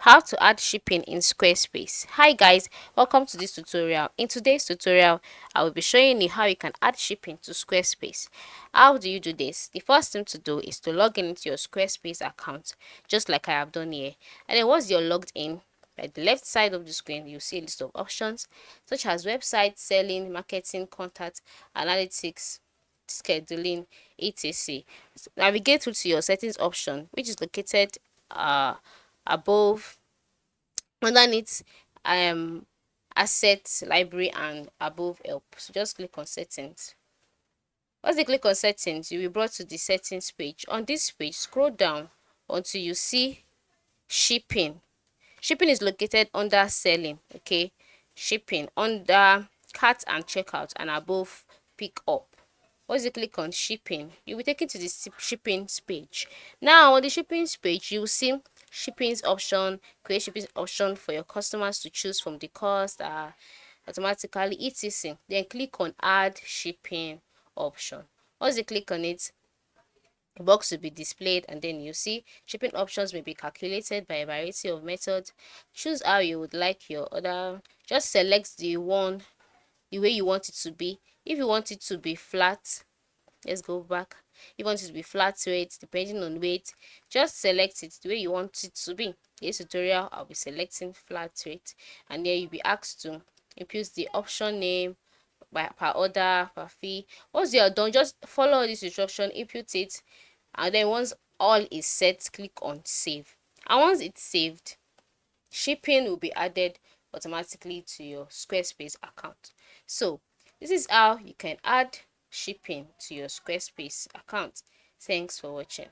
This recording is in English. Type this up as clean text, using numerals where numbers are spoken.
How to add shipping in Squarespace. Hi guys, welcome to this tutorial. In today's tutorial, I will be showing you how you can add shipping to Squarespace. How do you do this? The first thing to do is to log in into your Squarespace account, just like I have done here. And then once you're logged in, at the left side of the screen, you'll see a list of options such as website, selling, marketing, contact, analytics, scheduling, etc. Navigate through to your settings option, which is located above underneath asset library and above help. So just click on settings. Once you click on settings, you will be brought to the settings page. On this page, scroll down until you see shipping. Shipping is located under selling, okay? Shipping under cart and checkout and above pick up. Once you click on shipping, you'll be taken to the shipping page. Now on the shipping page, you'll see shipping's option, create shipping option for your customers to choose from the cost automatically etc. Then click on add shipping option. Once you click on it, the box will be displayed and then you see shipping options may be calculated by a variety of methods. Choose how you would like your order. Just select the way you want it to be. If you want it to be flat, let's go back. If you want it to be flat rate, depending on weight, just select it the way you want it to be. In this tutorial, I'll be selecting flat rate, and then you'll be asked to input the option name per order, per fee. Once you are done, just follow this instruction, input it, and then once all is set, click on save. And once it's saved, shipping will be added automatically to your Squarespace account. So this is how you can add shipping to your Squarespace account. Thanks for watching.